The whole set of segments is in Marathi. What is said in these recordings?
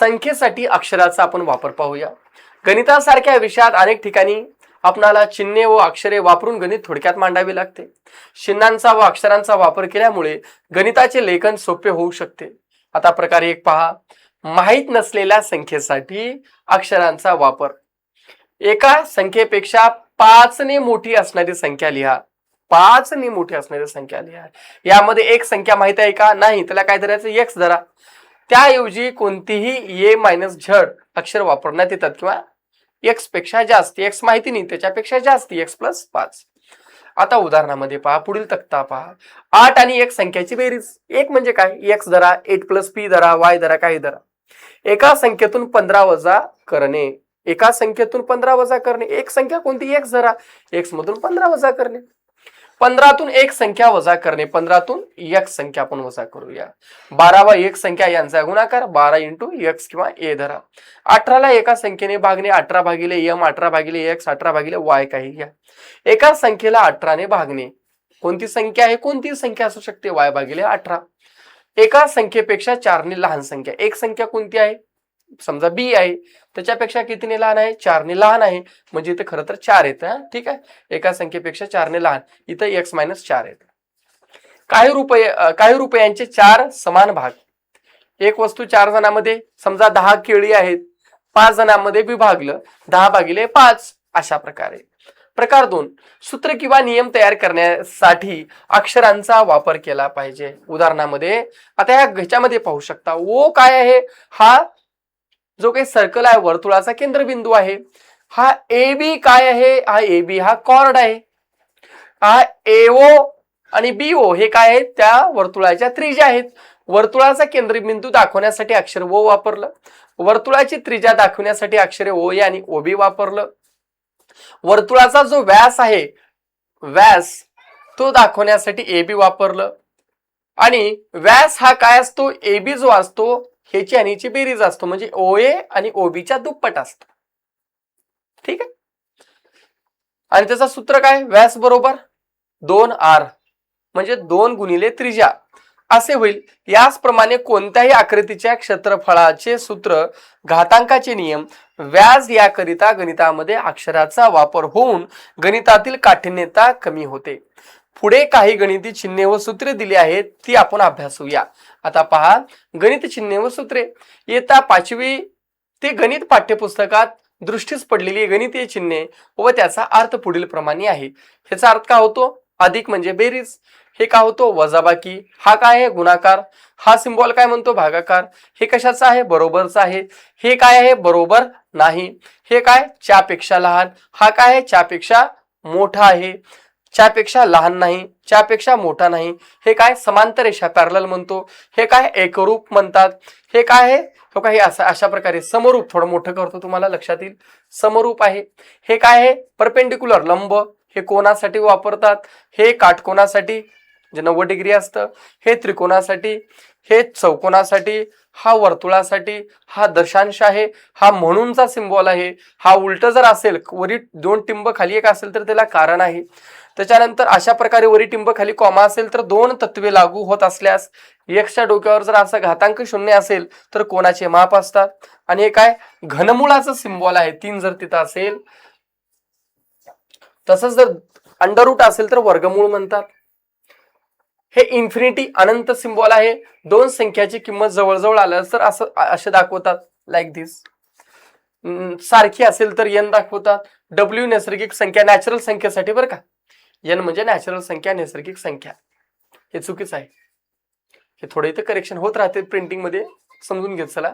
संख्येसाठी अक्षराचा आपण वापर पाहूया। गणितासारख्या विषयात अनेक ठिकाणी आपणाला चिन्हे व अक्षरे वापरून गणित थोडक्यात मांडावे लागते। चिन्हांचा व अक्षरांचा वापर केल्यामुळे गणिताचे लेखन सोपे होऊ शकते। आता प्रकार एक पहा, माहित नसलेल्या संख्येसाठी अक्षरांचा वापर। एका संख्येपेक्षा 5 ने मोठी असणारी संख्या लिहा। 5 ने मोठी असणारी संख्या लिहा। यामध्ये एक संख्या माहित आहे का? नाही, त्याला काय धरायचं? x धरा। त्याऐवजी कोणतीही a-z अक्षर वापरण्यात येतात किंवा x पेक्षा जास्त, x माहिती नाही त्याच्यापेक्षा जास्त, x + 5। आता उदाहरणामध्ये पहा, पुढील तक्ता पहा, 8 आणि 1 संख्याची बेरीज। 1 म्हणजे काय? x धरा, 8 + p धरा, y धरा, काही धरा। एका संख्येतून 15 वजा करणे। एका संख्येतून 15 वजा करणे। एक संख्या कोणती? x धरा, x मधून 15 वजा करणे। 15तून एक संख्या वजा करणे। 15तून एक संख्या आपण वजा करूया। 12 व एक संख्या यांचा गुणाकार 12 × x किंवा a धरा। 18 ला एका संख्येने भागणे। 18 भागिले m, 18 भागिले x, 18 भागिले y काही घ्या। एका संख्येला 18 ने भागणे। कोणती संख्या आहे? कोणती संख्या असू शकते? y भागिले 18। एका संख्येपेक्षा 4 ने लहान संख्या। एक संख्या कोणती आहे? समजा b आहे, त्याच्यापेक्षा कितीने लहान आहे? 4 ने लहान आहे, म्हणजे इथे खरं तर 4 येतं। ठीक आहे, एका संख्येपेक्षा 4 ने लहान, इथं x - 4 येतं। काही रुपयांचे 4 समान भाग। एक वस्तू 4 जणांमध्ये, समजा 10 केळी आहेत, 5 जणांमध्ये विभागलं, 10 भागिले 5 अशा प्रकारे। प्रकार 2, सूत्र किंवा नियम तयार करण्यासाठी अक्षरांचा वापर केला पाहिजे। उदाहरणामध्ये आता ह्याच्यामध्ये पाहू शकता, ओ काय आहे? हा जो काही सर्कल आहे, वर्तुळाचा केंद्रबिंदू आहे। हा ए बी काय आहे? हा ए बी हा कॉर्ड आहे। हा एओ आणि बीओ हे काय आहेत? त्या वर्तुळाच्या त्रिज्या आहेत। वर्तुळाचा केंद्रबिंदू दाखवण्यासाठी अक्षर ओ वापरलं। वर्तुळाची त्रिज्या दाखवण्यासाठी अक्षरे ओ ए आणि ओ बी वापरलं। वर्तुळाचा जो व्यास आहे, व्यास तो दाखवण्यासाठी ए बी वापरलं। आणि व्यास हा काय असतो? ए बी जो असतो ह्याची आणि ह्याची बेरीज असतो, म्हणजे ओ ए आणि ओ बी च्या दुप्पट असतो। ठीक आहे, आणि त्याचा सूत्र काय? व्यास बरोबर 2r, म्हणजे 2 गुणिले त्रिज्या असे होईल। याचप्रमाणे कोणत्याही आकृतीच्या क्षेत्रफळाचे सूत्र, घातांकाचे नियम, व्यास याकरिता गणितामध्ये अक्षराचा वापर होऊन गणितातील काठिण्यता कमी होते। पुढे काही गणिती चिन्हे व सूत्रे दिली आहेत, ती आपण अभ्यासूया। आता पहा, गणित चिन्हे व सूत्रे। इयत्ता 5वी ते गणित पाठ्यपुस्तकात दृष्टीस पडलेली गणितीय चिन्हे व त्याचा अर्थ पुढील प्रमाणे आहे। ह्याचा अर्थ काय होतो? अधिक म्हणजे बेरीज। हे काय होतो? वजाबाकी। हा काय आहे? गुणाकार। हा सिंबॉल काय म्हणतो? भागाकार। हे कशाचा आहे? बरोबरचा आहे। हे काय आहे? बरोबर नाही। हे काय? च्यापेक्षा लहान। हा काय आहे? च्यापेक्षा मोठा आहे। च्यापेक्षा लहान नाही, च्यापेक्षा मोठा नाही। हे काय? समांतर रेषा, पॅरलल म्हणतो। हे काय? एकरूप म्हणतात। हे काय आहे? तो काही अशा प्रकारे समरूप, थोडं मोठं करतो तुम्हाला लक्षात येईल, समरूप आहे। हे काय आहे? परपेंडिक्युलर, लंब। हे कोणासाठी वापरतात? हे काटकोनासाठी जे 90 डिग्री असतं, हे त्रिकोणासाठी, हे चौकोनासाठी, हा वर्तुळासाठी, हा दशांश आहे, हा म्हणूनचा सिंबॉल आहे। हा उलट जर असेल, वरी 2 टिंब खाली एक असेल तर त्याला कारण आहे। त्याच्यानंतर अशा प्रकारे वरी टिंब खाली कॉमा असेल तर 2 तत्वे लागू होत असल्यास, एक्सच्या डोक्यावर जर असा घातांक 0 असेल तर कोणाचे माप असतात। आणि हे काय? घनमुळाचं सिंबॉल आहे, 3 जर तिथं असेल। तसंच जर अंडररूट असेल तर वर्गमूळ म्हणतात। हे इन्फिनिटी, अनंत सिंबॉल आहे। 2 संख्याची किंमत जवळजवळ आलं तर असे दाखवतात, लाईक दिस। सारखी असेल तर n दाखवतात। डब्ल्यू नैसर्गिक संख्या, नॅचरल संख्येसाठी बरं का, n म्हणजे नॅचरल संख्या, नैसर्गिक संख्या। हे चुकीचं आहे, हे थोडं इथं करेक्शन होत राहते प्रिंटिंग मध्ये, समजून घेत चला।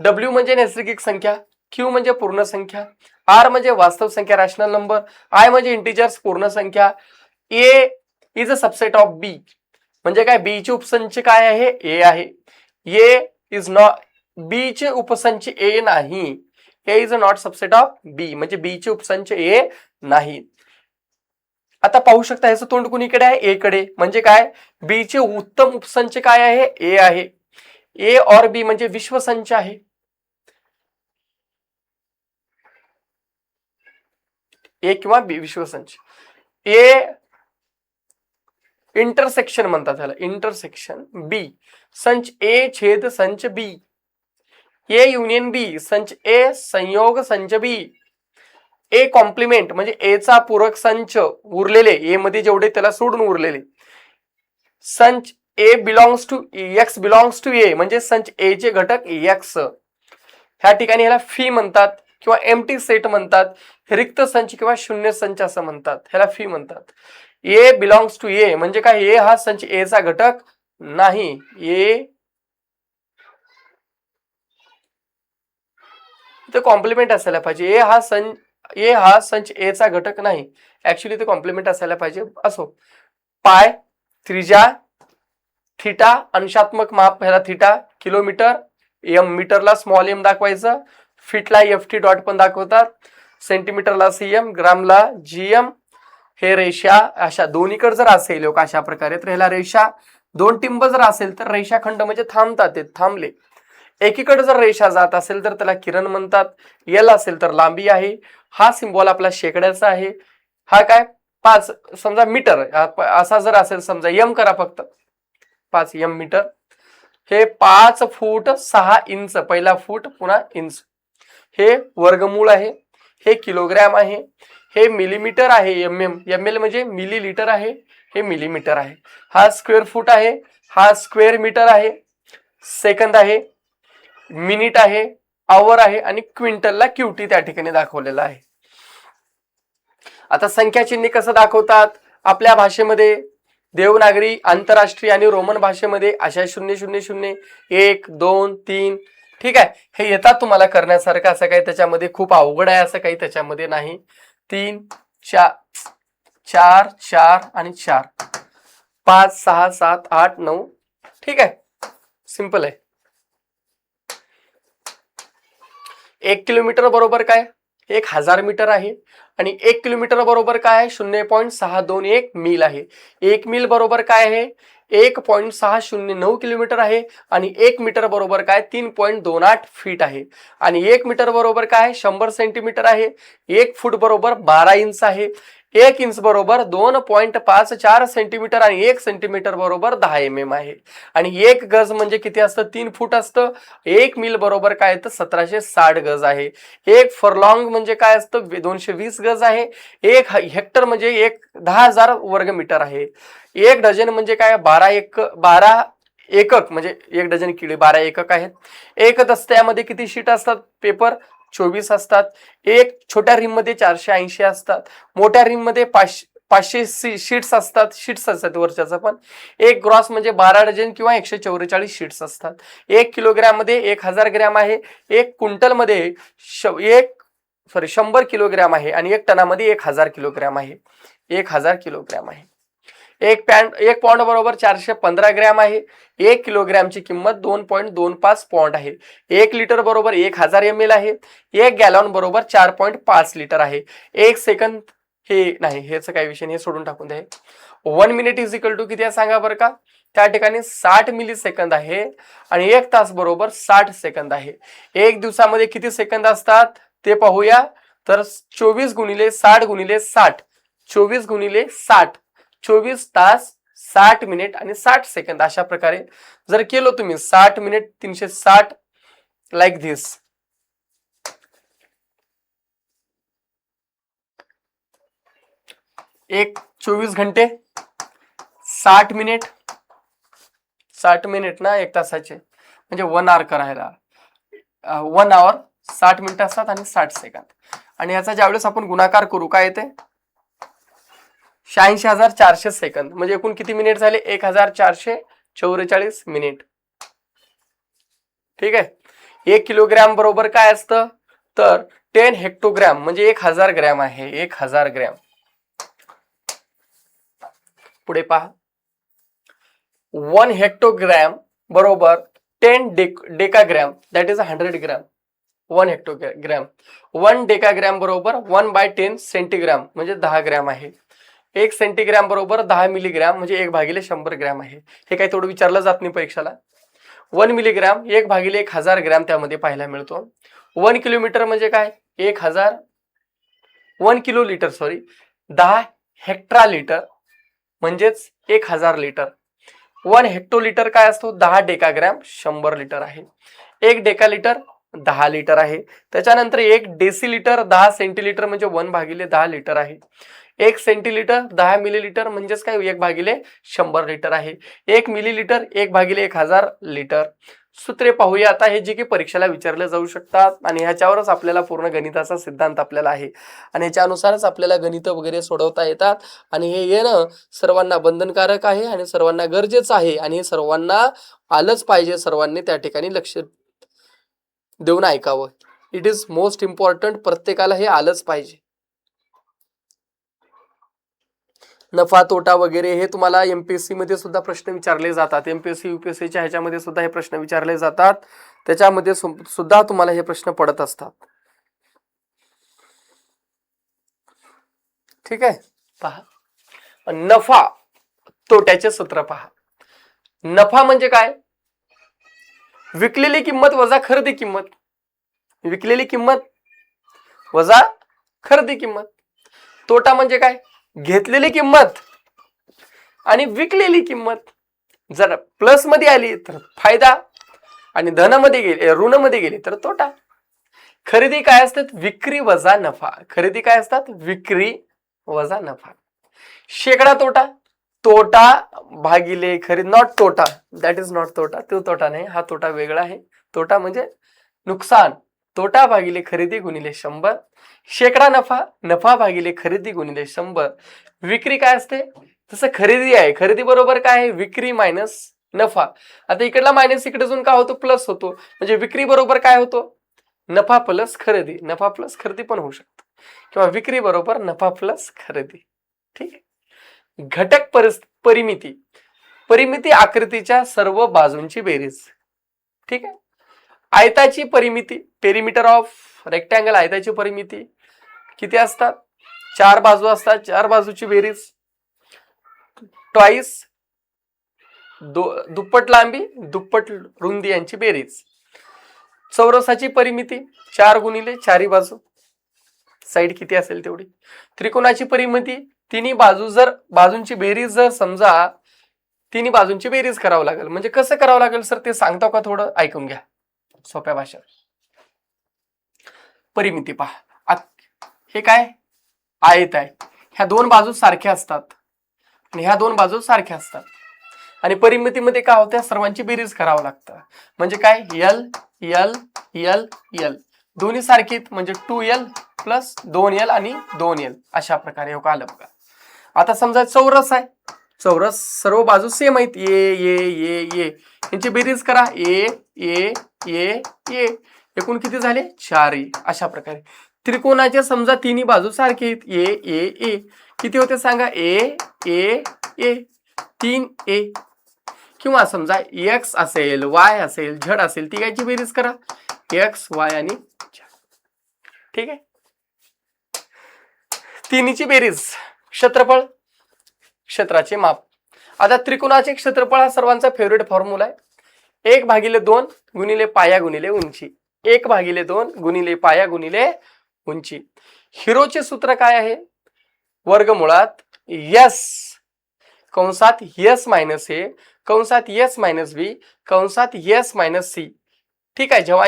डब्ल्यू म्हणजे नैसर्गिक संख्या, क्यू म्हणजे पूर्ण संख्या, आर म्हणजे वास्तव संख्या, रॅशनल नंबर, आय म्हणजे इंटिजर्स, पूर्ण संख्या, ए is a subset of B, म्हणजे काय? बी चे उपसंच काय आहे? ए आहे। ए इज नॉट, बी चे उपसंच ए नाही। A is a not subset of B, म्हणजे बी चे उपसंच ए नाही। आता पाहू शकता ह्याचं तोंड कुणीकडे आहे? ए कडे, म्हणजे काय? बी चे उत्तम उपसंच काय आहे? ए आहे। ए और बी म्हणजे विश्वसंच आहे। ए किंवा बी विश्वसंच। ए इंटरसेक्शन म्हणतात त्याला, इंटरसेक्शन बी, संच ए छेद संच बी। ए युनियन बी, संच ए संयोग संच बी, ए कॉम्प्लिमेंट म्हणजे ए चा पूरक संच उरलेले, ए मध्ये जेवढे त्याला सोडून उरलेले, संच A belongs to X belongs to A म्हणजे संच ए चे घटक एक्स, ह्या ठिकाणी ह्याला फी म्हणतात किंवा एम्प्टी सेट म्हणतात, रिक्त संच किंवा शून्य संच असं म्हणतात, ह्याला फी म्हणतात. ए बिलॉंग्स टू ए म्हणजे काय, ए हा संच ए चा घटक नाही, ए ते कॉम्प्लिमेंट असायला पाहिजे, ए हा संच ए चा घटक नाही, ऍक्च्युली ते कॉम्प्लिमेंट असायला पाहिजे. असो, पाय त्रिज्या, थिटा अंशात्मक माप ह्याला थिटा, किलोमीटर एम, मीटरला स्मॉल एम दाखवायचं, फीटला एफ टी डॉट पण दाखवतात, सेंटीमीटरला सीएम, ग्रामला जीएम. हे रेषा अशा दोन्हीकडे जर असेल लोक अशा प्रकारे तर ह्याला रेषा, दोन टिंब जर असेल तर रेषाखंड म्हणजे थांबतात, ते थांबले. एकीकडे जर रेषा जात असेल तर त्याला किरण म्हणतात, एल असेल तर लांबी आहे. हा सिंबॉल आपला शेकड्याचा आहे. हा काय 5 समजा मीटर असा जर असेल समजा, एम करा फक्त, 5 एम मीटर. हे 5 फूट 6 इंच, पहिला फूट पुन्हा इंच. हे वर्गमूळ आहे, हे किलोग्रॅम आहे, हे मिलीमीटर आहे, एम एम, एम एल म्हणजे मिलीलीटर आहे, हे मिलीमीटर आहे. हा स्क्वेअर फूट आहे, हा स्क्वेअर मीटर आहे, सेकंद आहे, मिनिट आहे, आवर आहे आणि क्विंटलला क्यूटी त्या ठिकाणी दाखवलेला आहे. आता संख्या चिन्ह कसं दाखवतात आपल्या भाषेमध्ये, देवनागरी, आंतरराष्ट्रीय आणि रोमन भाषेमध्ये अशा 000 1 2 3, ठीक आहे. हे येतात तुम्हाला करण्यासारखं, असं काही त्याच्यामध्ये खूप अवघड आहे असं काही त्याच्यामध्ये नाही. 3 4 4 4 आणि 4 5 6 7 8 9, ठीक आहे, सिंपल आहे. 1 किलोमीटर बरोबर काय, 1000 मीटर आहे आणि 1 किलोमीटर बरोबर काय आहे, 0.621 मील आहे. 1 मील बरोबर काय आहे, 1.609 किलोमीटर आहे आणि 1 मीटर बरोबर काय, 3.28 फीट आहे. आणि 1 मीटर बरोबर काय, 100 सेंटीमीटर आहे. 1 फूट बरोबर 12 इंच आहे. 1 इंच बरोबर 2.54 सेंटीमीटर आणि 1 सेंटीमीटर बरोबर 10 mm आहे. आणि 1 गज म्हणजे किती असतं, 3 फूट असतं. 1 मील बरोबर काय तर 1760 गज आहे. 1 फरलॉंग म्हणजे काय असतं, 220 गज आहे. 1 हेक्टर म्हणजे 10,000 वर्ग मीटर आहे. 1 डझन म्हणजे काय, 12 एकक म्हणजे 1 डझन किडे 12 एकक आहेत. 1 दस्त्यामध्ये किती शीट असतात, पेपर 24 असतात. 1 छोट्या रिम मध्ये 480 असतात. मोठ्या रिम मध्ये 500 शीट्स असतात, वरच्याचा पण. 1 ग्रॉस म्हणजे 12 डझन किंवा 144 शीट्स असतात. 1 किलोग्रॅम मध्ये 1000 ग्रॅम आहे. 1 क्विंटल मध्ये 100 किलोग्रॅम आहे आणि 1 टनामध्ये 1000 किलोग्रॅम आहे. 1000 किलोग्रॅम आहे. 1 पौंड बरोबर 415 ग्रॅम आहे. 1 किलोग्रॅमची किंमत 2.25 पौंड आहे. 1 लिटर बरोबर 1000 ml आहे. 1 गॅलॉन बरोबर 4.5 लिटर आहे. 1 सेकंद, हे नाही, हेच काही विषय नाही, हे सोडून टाकून द्या. 1 मिनिट इज इक्वल टू किती आहे सांगा बरं का, त्या ठिकाणी 60 मिली सेकंद आहे आणि 1 तास बरोबर 60 सेकंद आहे. 1 दिवसामध्ये किती सेकंद असतात ते पाहूया. तर 24 गुणिले 60 गुणिले 60, 24 गुणिले 60, 24 तास 60 मिनिट आणि 60 सेकंद. अशा प्रकारे जर केलो तुम्ही 60 मिनिट 360 लाईक धिस. एक 24 घंटे 60 मिनिट, 60 मिनिट ना 1 तासाचे म्हणजे 1 आवर करायला, 1 आवर 60 मिनिटं असतात आणि 60 सेकंद. आणि याचा ज्यावेळेस आपण गुणाकार करू काय येते, 86,400 सेकंद म्हणजे एकूण किती मिनिट झाले, 1444 मिनिट. ठीक आहे. 1 किलोग्रॅम बरोबर काय असतं तर 10 हेक्टोग्रॅम म्हणजे 1000 ग्रॅम आहे. 1000 ग्रॅम. पुढे पहा, 1 हेक्टोग्रॅम बरोबर 10 डेकाग्रॅम दॅट इज 100 ग्रॅम. 1 हेक्टोग्रॅम. 1 डेकाग्रॅम बरोबर 1/10 सेंटीग्रॅम म्हणजे 10 ग्रॅम आहे. 1 सेंटीग्रॅम बरोबर 10 मिलीग्रॅम म्हणजे 1/100 ग्रॅम आहे. हे काही थोडं विचारलं जात नाही परीक्षेला. 1 मिलीग्रॅम 1/1000 ग्रॅम त्यामध्ये पाहायला मिळतो. 1 किलोमीटर म्हणजे काय, 1000, 1 किलो लिटर सॉरी 10 हेक्ट्रालिटर म्हणजेच 1000 लिटर. 1 हेक्टोलिटर काय असतो, 10 डेकाग्रॅम 100 लिटर आहे. 1 डेकालिटर 10 लिटर आहे. त्याच्यानंतर 1 डेसिलिटर 10 सेंटीलिटर म्हणजे 1/10 लिटर आहे. 1 सेंटीलिटर 10 मिलीलिटर म्हणजेच काय 1/100 लिटर आहे. 1 मिलीलिटर 1/1000 लिटर. सूत्रे पाहूया आता, हे जे की परीक्षेला विचारले जाऊ शकतात आणि ह्याच्यावरच आपल्याला पूर्ण गणिताचा सिद्धांत आपल्याला आहे आणि ह्याच्यानुसारच आपल्याला गणित वगैरे सोडवता येतात आणि हे येणं सर्वांना बंधनकारक आहे आणि सर्वांना गरजेचं आहे आणि हे सर्वांना आलंच पाहिजे. सर्वांनी त्या ठिकाणी लक्ष देऊन ऐकावं. It is most important. प्रत्येकाला हे आलंच पाहिजे. नफा तोटा वगैरे हे तुम्हाला एमपीएससी मध्ये सुद्धा प्रश्न विचारले जातात. एमपीएससी यूपीएससीच्या ह्याच्यामध्ये सुद्धा हे प्रश्न विचारले जातात. त्याच्यामध्ये सुद्धा तुम्हाला हे प्रश्न पडत असतात. ठीक आहे. पहा, नफा तोट्याचे सूत्र पहा. नफा म्हणजे काय? विकलेली किंमत वजा खरेदी किंमत. विकलेली किंमत वजा खरेदी किंमत. तोटा म्हणजे काय? घेतलेली किंमत आणि विकलेली किंमत. जर प्लस मध्ये आली तर फायदा आणि धन मध्ये गेली, ऋण मध्ये गेली तर तोटा. खरेदी काय असतात? विक्री वजा नफा. खरेदी काय असतात? विक्री वजा नफा. शेकडा तोटा, तोटा भागिले खरेदी. नॉट तोटा, दॅट इज नॉट तोटा. तो तोटा नाही, हा तोटा वेगळा आहे. तोटा म्हणजे नुकसान. तोटा भागिले खरेदी गुणिले 100. शेकडा नफा, नफा भागिले खरेदी गुणिले 100. विक्री काय असते? तसं खरेदी आहे, खरेदी बरोबर काय आहे? विक्री मायनस नफा. आता इकडला मायनस इकडे जाऊन काय होतो? प्लस होतो. म्हणजे विक्री बरोबर काय होतो? नफा प्लस खरेदी. नफा प्लस खरेदी पण होऊ शकतो किंवा विक्री बरोबर नफा प्लस खरेदी. ठीक आहे. घटक परिमिती. परिमिती आकृतीच्या सर्व बाजूंची बेरीज. ठीक आहे. आयताची परिमिती, पेरिमीटर ऑफ रेक्टँगल, आयताची परिमिती किती असतात? 4 बाजू असतात. 4 बाजूची बेरीज ट्वाइस, दुप्पट लांबी दुप्पट रुंदी यांची बेरीज. चौरसाची परिमिती 4 गुणिले 4 बाजू, साईड किती असेल तेवढी. त्रिकोणाची परिमिती तिन्ही बाजू, जर बाजूंची बेरीज जर समजा तिन्ही बाजूंची बेरीज करावं लागेल. म्हणजे कसं करावं लागेल सर ते सांगतो का? थोडं ऐकून घ्या सोप्या भाषेत. परिमिती पहा, हे काय आयत आहे. ह्या 2 बाजू सारख्या असतात आणि ह्या 2 बाजू सारख्या असतात आणि परिमितीमध्ये काय होत्या? सर्वांची बेरीज करावं लागतं. म्हणजे काय? यल यल यल यल दोन्ही सारखीत म्हणजे 2l प्लस 2l आणि 2l अशा प्रकारे हो आलं बघा. आता समजा चौरस आहे. चौरस सर्व बाजू सेम आहेत. ये यांची बेरीज करा. ये एकूण किती झाले? 4 अशा प्रकारे. त्रिकोणाचे समजा तिन्ही बाजू सारखे आहेत. ए किती होते सांगा? ए 3a. किंवा समजा x असेल, y असेल, z असेल, ती याची बेरीज करा. x y आणि z. ठीक आहे. तिन्हीची बेरीज. क्षेत्रफळ, क्षेत्राचे माप. आता त्रिकोणाचे क्षेत्रफळ हा सर्वांचा फेवरेट फॉर्म्युला आहे. 1/2 गुणिले पाया गुणिले उंची. 1/2 गुणिले पाया गुणिले उंची. हिरोचे सूत्र काय आहे? वर्गमुळात s कंसात s मायनस a कंसात s मायनस b कंसात s मायनस c. ठीक आहे. जेव्हा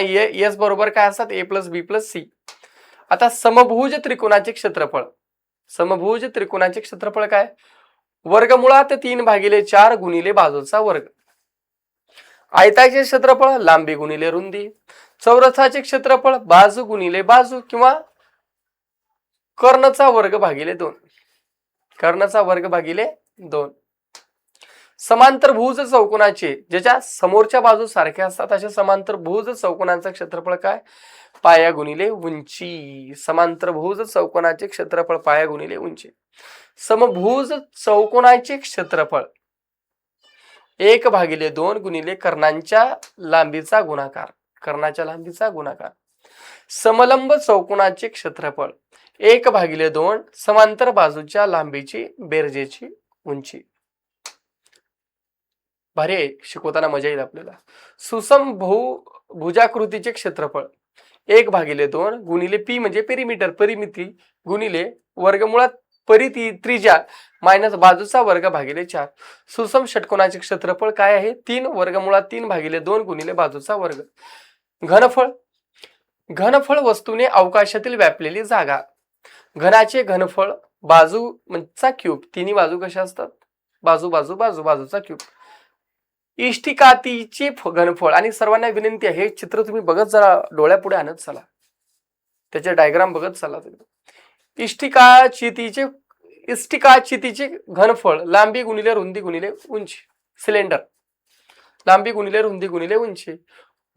s बरोबर काय असतात? a plus b plus c. आता समभुज त्रिकोणाचे क्षेत्रफळ. समभुज त्रिकोणाचे क्षेत्रफळ काय? वर्गमुळात 3/4 गुणिले बाजूचा वर्ग. आयताचे क्षेत्रफळ लांबी गुणिले रुंदी. चौरसाचे क्षेत्रफळ बाजू गुणिले बाजू किंवा कर्णचा वर्ग भागिले 2. कर्णचा वर्ग भागिले 2. समांतर भुज चौकोनाचे ज्याच्या समोरच्या बाजू सारख्या असतात अशा समांतर भुज चौकोनाचं क्षेत्रफळ काय? पाया गुणिले उंची. समांतर भुज चौकोनाचे क्षेत्रफळ पाया गुणिले उंची. समभुज चौकोनाचे क्षेत्रफळ 1/2 गुणिले कर्णांच्या लांबीचा गुणाकार. कर्णाच्या लांबीचा गुणाकार. समलंब चौकोनाचे क्षेत्रफळ 1/2 समांतर बाजूच्या लांबीची बेरजेची उंची. भारी आहे, शिकवताना मजा येईल आपल्याला. सुसमभुजाकृतीचे क्षेत्रफळ 1/2 गुणिले p म्हणजे पेरिमीटर, परिमिती गुणिले वर्गमुळात त्रिज्या मायनस बाजूचा वर्ग भागिले 4. सुसम षटकोनाचे क्षेत्रफळ काय आहे? 3 वर्गमुळात 3/2 गुणिले बाजूचा वर्ग. घनफळ घनफळ वस्तूने अवकाशातील व्यापलेली जागा. घनाचे घनफळ बाजूचा क्यूब, तिन्ही बाजू कशा असतात, बाजू बाजू बाजू बाजूचा क्यूब. इष्टिकातीचे घनफळ, आणि सर्वांना विनंती आहे हे चित्र तुम्ही बघत जरा डोळ्यापुढे आणत चला, त्याचे डायग्राम बघत चला. इष्टिकाचितीचे घनफळ लांबी गुणिले रुंदी गुणिले उंची. सिलेंडर लांबी गुणिले रुंदी गुणिले उंची.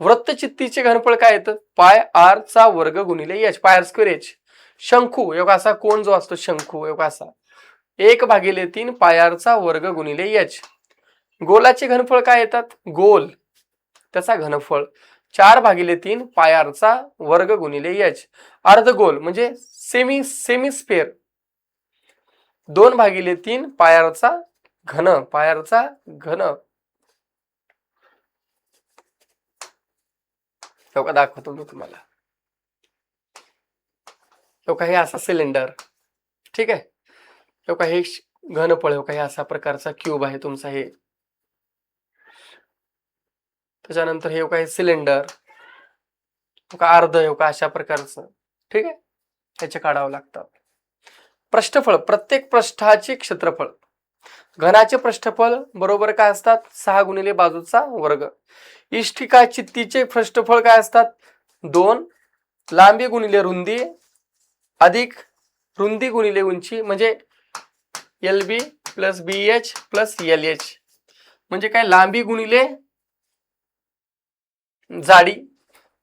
वृत्तचित्तीचे घनफळ काय येतं, पाय आर चा वर्ग गुणिले एच, पाय आर स्क्वेअर एच. शंकू योग असा कोण जो असतो शंकू योग असा 1/3 पाय आर चा वर्ग गुणिले एच. गोलाचे घनफळ काय येतात, गोल त्याचा घनफळ 4/3 पाय आर चा वर्ग गुणिले एच. अर्धगोल म्हणजे सेमी स्पेअर 2/3 पाय आर चा घन, पाय आर चा घन. दाखवतो मी तुम्हाला. हे असा सिलेंडर, ठीक आहे. हे घनफळ हे असा प्रकारचा क्यूब आहे तुमचा हे. त्याच्यानंतर हे काय सिलेंडर अर्ध अशा प्रकारचं, ठीक आहे. त्याचे काढावं लागतात. पृष्ठफळ, प्रत्येक पृष्ठाचे क्षेत्रफळ. घनाचे पृष्ठफळ बरोबर काय असतात, 6 गुणिले बाजूचा वर्ग. इष्टिकाचित्तीचे पृष्ठफळ काय असतात, 2 लांबी गुणिले रुंदी अधिक रुंदी गुणिले उंची, म्हणजे LB + BH + LH. म्हणजे काय, लांबी गुणिले जाडी,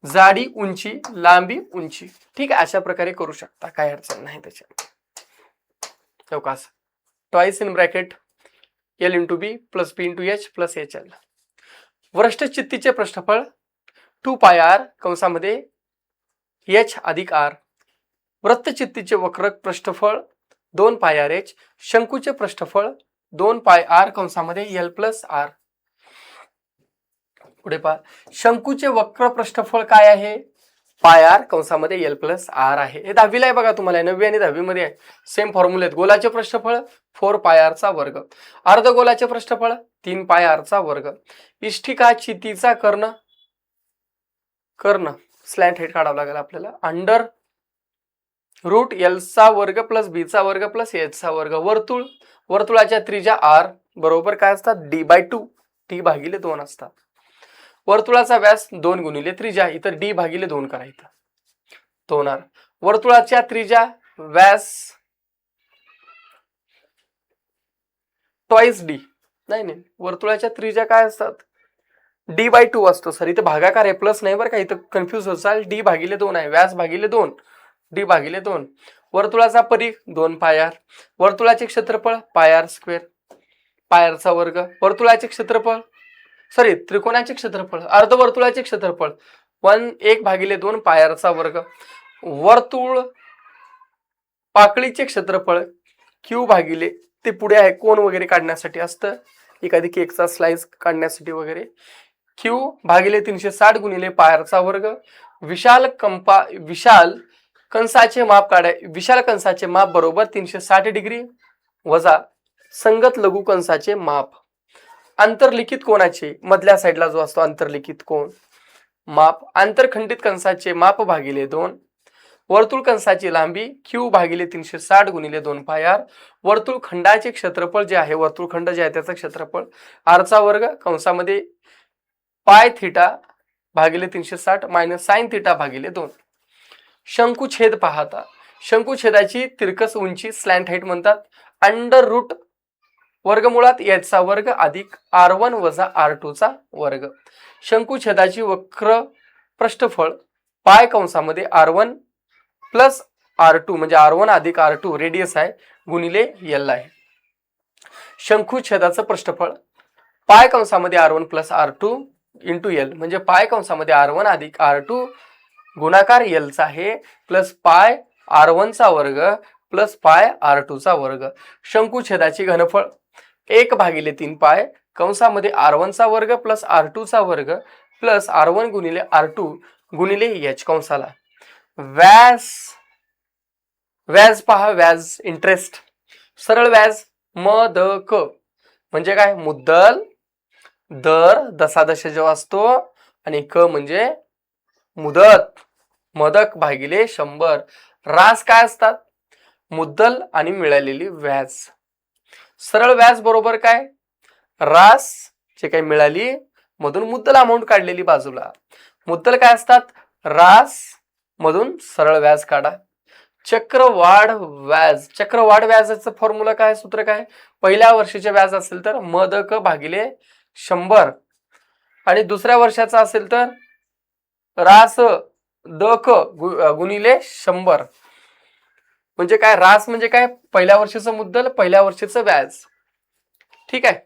जाडी उंची लांबी उंची, ठीक आहे. अशा प्रकारे करू शकता, काय अडचण नाही त्याच्यात. Twice in bracket L × B + B × H + HL. वृष्टचित्तीचे पृष्ठफळ 2πr कंसामध्ये H + R. वृत्तचित्तीचे वक्र पृष्ठफळ 2πrh. शंकूचे पृष्ठफळ 2πr कंसामध्ये L + R. पुढे पहा, शंकूचे वक्र पृष्ठफळ काय आहे, πr कंसामध्ये L + R आहे. हे 10वीला आहे बघा, तुम्हाला 9वी आणि 10वी मध्ये आहे, सेम फॉर्म्युले आहेत. गोलाचे पृष्ठफळ 4πr चा वर्ग. अर्धगोलाचे पृष्ठफळ 3πr चा वर्ग. इष्टिकाचितीचा कर्ण स्लॅंट हेड काढावं लागेल आपल्याला, √L चा वर्ग + B चा वर्ग + H चा वर्ग. वर्तुळाच्या त्रिज्या R बरोबर काय असतात, D/2, D/2 असतात. वर्तुळाचा व्यास 2 गुणिले त्रिज्या, इतर D/2 करायचं, 2R. वर्तुळाच्या त्रिज्या व्यास ट्वाइस D, नाही वर्तुळाच्या त्रिज्या काय असतात, D/2 असतो. सर इथे भागाकार आहे, प्लस नाही बरं का, इथं कन्फ्युज होचाल. D/2 आहे, व्यास भागिले 2, D/2. वर्तुळाचा परिघ 2πr. वर्तुळाचे क्षेत्रफळ πr², पायरचा वर्ग. वर्तुळाचे क्षेत्रफळ त्रिकोणाचे क्षेत्रफळ, अर्धवर्तुळाचे क्षेत्रफळ 1/2 पायरचा वर्ग. वर्तुळ पाकळीचे क्षेत्रफळ Q/, ते पुढे आहे कोण वगैरे काढण्यासाठी असतं, एखादी केकचा स्लाइस काढण्यासाठी वगैरे. Q/360 गुणिले पायरचा वर्ग. विशाल कंसाचे माप विशाल कंसाचे माप बरोबर 360 डिग्री वजा संगत लघु कंसाचे माप. आंतरलिखित कोणाचे मधल्या साईडला जो असतो आंतरलिखित कोण माप. आंतरखंडित कंसाचे माप भागिले 2. वर्तुळ कंसाची लांबी Q/360 गुणिले 2πr. वर्तुळ खंडाचे क्षेत्रफळ जे आहे, वर्तुळ खंड जे आहे त्याचं क्षेत्रफळ R चा वर्ग कंसामध्ये πθ/360 - sinθ/2. शंकुछेद पाहता, शंकुछेदाची तिरकस उंची स्लॅंट हाईट म्हणतात. √ वर्गमुळात H चा वर्ग अधिक R1 वजा R2 चा वर्ग. शंकुछेदाची वक्र पृष्ठफळ पाय कंसामध्ये R1 + R2 म्हणजे R1 अधिक R2 रेडियस आहे गुणिले L आहे. शंकुछेदाचं पृष्ठफळ पाय कंसामध्ये R1 + R2 × L म्हणजे पाय कंसामध्ये R1 अधिक R2 गुणाकार L चा आहे प्लस पाय R1 चा वर्ग प्लस पाय R2 चा वर्ग. शंकुछेदाची घनफळ 1/3 पाय कंसामध्ये R1 चा वर्ग प्लस R2 चा वर्ग प्लस R1 गुणिले R2 गुणिले H कंसाला. व्याज पहा, व्याज इंटरेस्ट, सरळ व्याज मदक म्हणजे काय, मुद्दल दर दशादश जो असतो आणि क म्हणजे मुदत, मदक भागिले 100. रास काय असतात? मुद्दल आणि मिळालेली व्याज. सरळ व्याज बरोबर काय? रास जे काही मिळाली मधून मुद्दल अमाऊंट काढलेली बाजूला. मुद्दल काय असतात? रास मधून सरळ व्याज काढा. चक्रवाढ व्याज. चक्रवाढ व्याजाचं फॉर्म्युला काय? सूत्र काय? पहिल्या वर्षाचे व्याज असेल तर मदक भागिले 100 आणि दुसऱ्या वर्षाचा असेल तर रास दक गुणिले 100. म्हणजे काय? रास म्हणजे काय? पहिल्या वर्षाचं मुद्दल, पहिल्या वर्षाचं व्याज. ठीक आहे.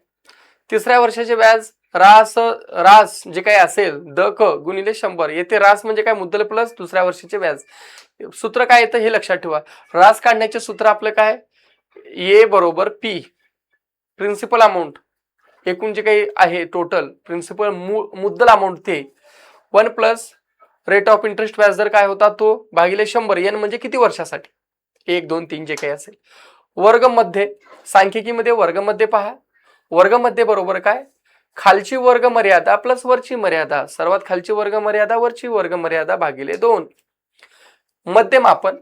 तिसऱ्या वर्षाचे व्याज रास जे काही असेल दक गुणिले 100. येथे रास म्हणजे काय? मुद्दल प्लस दुसऱ्या वर्षाचे व्याज. सूत्र काय येतं हे लक्षात ठेवा. रास काढण्याचे सूत्र आपलं काय? ए बरोबर पी, प्रिन्सिपल अमाऊंट, एकूण जे काही आहे टोटल प्रिन्सिपल मुद्दल अमाऊंट ते 1 प्लस रेट ऑफ इंटरेस्ट व्याजदर काय होता तो भागिले 100. एन म्हणजे किती वर्षासाठी? 1 2 3 जे काही असेल. वर्ग मध्ये सांख्यिकीमध्ये वर्ग मध्ये पहा. वर्ग मध्ये बरोबर काय? खालची वर्ग मर्यादा प्लस वरची मर्यादा. सर्वात खालची वर्ग मर्यादा वरची वर्ग मर्यादा भागिले 2. मध्यमापन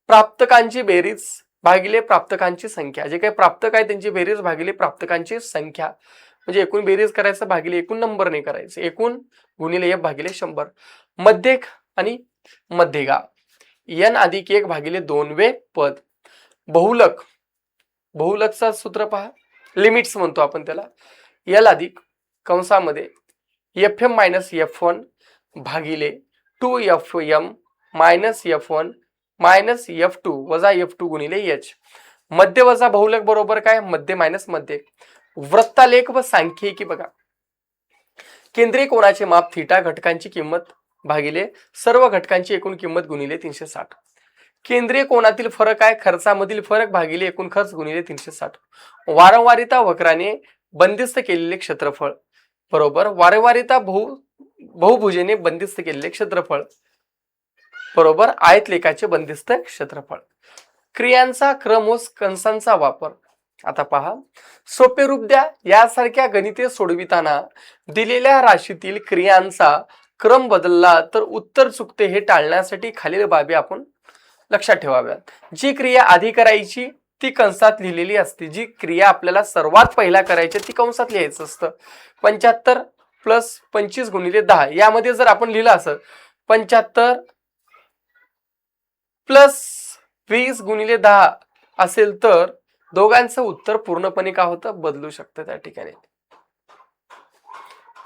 प्राप्तकांची बेरीज भागिले प्राप्तकांची संख्या. जे काही प्राप्तक आहे त्यांची बेरीज भागिले प्राप्तकांची संख्या. म्हणजे एकूण बेरीज करायचं भागिले एकूण नंबर नाही करायचं. एकूण गुणिले एफ भागिले 100. मध्यक आणि मध्यगा n अधिक 1 भागिले 2 वे पद. बहुलक. बहुलकचा सूत्र पहा. लिमिट्स म्हणतो आपण त्याला. l अधिक कंसामध्ये fm मायनस f1 भागिले 2fm minus f1 minus f2 वजा f2 गुणिले h. मध्य वजा बहुलक बरोबर काय? मध्य मायनस मध्य. वृत्तालेख व सांख्यिकी बघा. केंद्रीय कोनाचे माप थीटा घटकांची किंमत भागिले सर्व घटकांची एकूण किंमत गुणिले 360. केंद्रीय कोनातील फरक आहे खर्चामधील फरक भागिले एकूण खर्च गुणिले 360. वारंवारिता वक्राने बंदिस्त केलेले क्षेत्रफळ बरोबर वारंवारिता बहुभुजेने बंदिस्त केलेले क्षेत्रफळ बरोबर आयतलेखाचे बंदिस्त क्षेत्रफळ. क्रियांचा क्रम व कंसांचा वापर. आता पहा. सोपे रूप द्या. यासारख्या गणिते सोडविताना दिलेल्या राशीतील क्रियांचा क्रम बदलला तर उत्तर चुकते हे टाळण्यासाठी खालील बाबी आपण लक्षात ठेवाव्यात. जी क्रिया आधी करायची ती कंसात लिहिलेली असते. जी क्रिया आपल्याला सर्वात पहिला करायची ती कंसात लिहायचं असतं. 75 प्लस 25 गुणिले 10 यामध्ये जर आपण लिहिलं असं 75 प्लस 20 गुणिले 10 असेल तर दोघांचं उत्तर पूर्णपणे काय होतं? बदलू शकतं त्या ठिकाणी.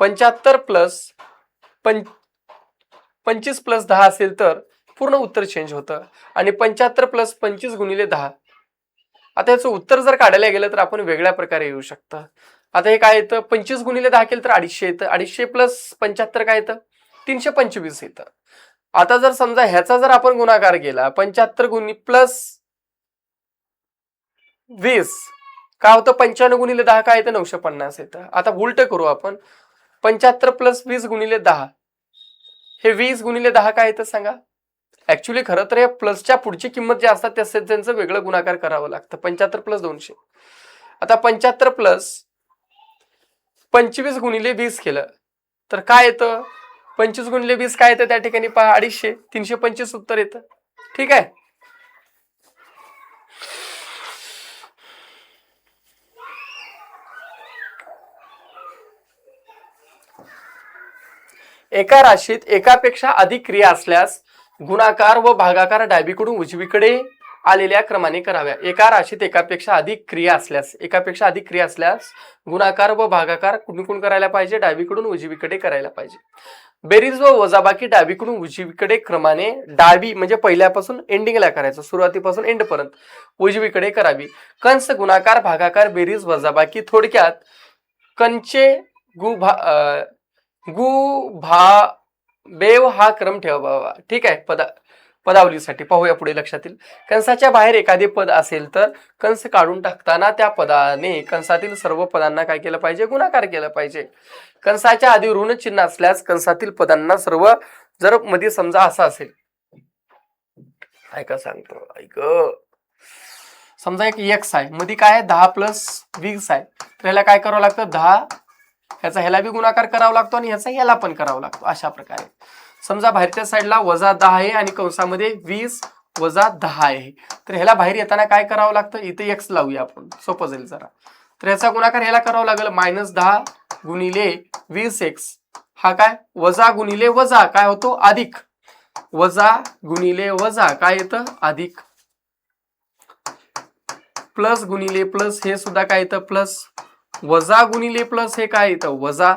75 प्लस 25 प्लस 10 असेल तर पूर्ण उत्तर चेंज होतं. आणि 75 प्लस 25 गुणिले 10 आता याचं उत्तर जर काढायला गेलं तर आपण वेगळ्या प्रकारे येऊ शकतं. आता हे काय येतं? 25 गुणिले 10 केलं तर 250 येतं. 250 प्लस 75 काय येतं? 325 येतं. आता जर समजा ह्याचा जर आपण गुणाकार केला 75 गुणिले प्लस 20 काय होतं? 95 गुणिले 10 काय येतं? 950 येतं. आता उलट करू आपण. 75 प्लस 20 गुणिले 10 हे 20 गुणिले 10 काय येतं सांगा? ऍक्च्युली खरं तर हे प्लसच्या पुढची किंमत जे असतात त्यांचं वेगळं गुणाकार करावं लागतं. 75 प्लस 200. आता 75 प्लस 25 गुणिले 20 केलं तर काय येतं? 25 गुणिले 20 काय येतं त्या ठिकाणी पहा? 250. 325 उत्तर येतं. ठीक आहे. एका राशीत एकापेक्षा अधिक क्रिया असल्यास गुणाकार व भागाकार डावीकडून उजवीकडे आलेल्या क्रमाने कराव्या. एका राशीत एकापेक्षा अधिक क्रिया असल्यास गुणाकार व भागाकार कुठून करायला पाहिजे? डावीकडून उजवीकडे करायला पाहिजे. बेरीज व वजाबाकी डावीकडून उजवीकडे क्रमाने डावी म्हणजे पहिल्यापासून एंडिंगला करायचं. सुरुवातीपासून एंड पर्यंत उजवीकडे करावी. कंस गुणाकार भागाकार बेरीज वजाबाकी. थोडक्यात कंचे बेव हा क्रम ठेवावा. ठीक आहे. पदावलीसाठी पाहूया पुढे. लक्षात येईल. कंसाच्या बाहेर एखादे पद असेल तर कंस काढून टाकताना त्या पदाने कंसातील सर्व पदांना काय केलं पाहिजे? गुणाकार केला पाहिजे. कंसाच्या आधी ऋण चिन्ह असल्यास कंसातील पदांना सर्व जर मध्ये समजा असं असेल ऐका सांगतो ऐक समजा एक x आहे मध्ये काय आहे 10 प्लस 20 आहे तर ह्याला काय करावं लागतं 10 ह्याचा ह्याला बी गुणाकार करावा लागतो आणि ह्याचा ह्याला पण करावा लागतो. अशा प्रकारे समजा बाहेरच्या साईडला -10 आहे आणि कंसामध्ये 20 - 10 आहे, तर ह्याला बाहेर येताना काय करावं लागतं, इथे x लावूया आपण, सोपं जाईल जरा. तर ह्याचा गुणाकार ह्याला करावा लागेल, -10 गुणिले 20x, हा काय वजा गुणिले वजा काय होतो अधिक, वजा गुणिले वजा काय येतं अधिक, प्लस गुणिले प्लस हे सुद्धा काय येतं प्लस, वजा गुणिले प्लस हे काय येतं वजा,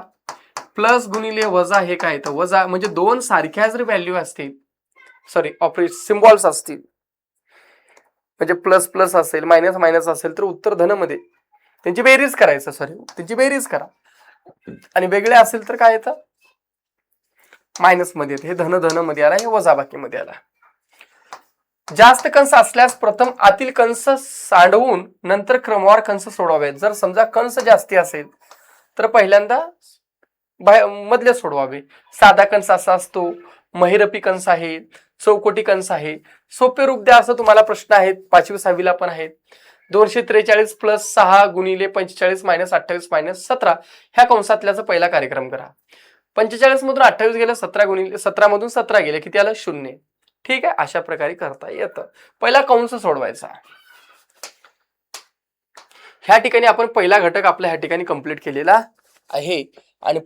प्लस गुणिले वजा हे काय येतं वजा. म्हणजे दोन सारख्या जर व्हॅल्यू असतील, सॉरी ऑपरेट सिम्बॉल्स असतील, म्हणजे प्लस प्लस असेल मायनस मायनस असेल, तर उत्तर धन मध्ये त्यांची बेरीज करायचं, सॉरी त्यांची बेरीज करा, आणि वेगळे असेल तर काय येतं मायनस मध्ये येतं. हे धन धन मध्ये आला, हे वजाबाकी मध्ये आला. जास्त कंस असल्यास प्रथम आतील कंस सांडवून नंतर क्रमवार कंस सोडवावेत. जर समजा कंस जास्ती असेल तर पहिल्यांदा मधले सोडवावे. साधा कंस असा असतो, महिरपी कंस आहे, चौकोटी कंस आहे. सोपे रूप द्या असं तुम्हाला प्रश्न आहेत, 5वी 6वी ला पण आहेत. 243 + 6 गुणिले 45 - 28 - 17 ह्या कंसातल्याचा पहिला कार्यक्रम करा. 45 मधून 28 गेलं, 17 गुणिले 17 मधून 17 गेले, किती आलं 0. ठीक आहे, अशा प्रकारे करता येतं. पहिला कंस सोडवायचा. ह्या ठिकाणी आपण पहिला घटक आपल्या ह्या ठिकाणी कंप्लीट केलेला आहे आणि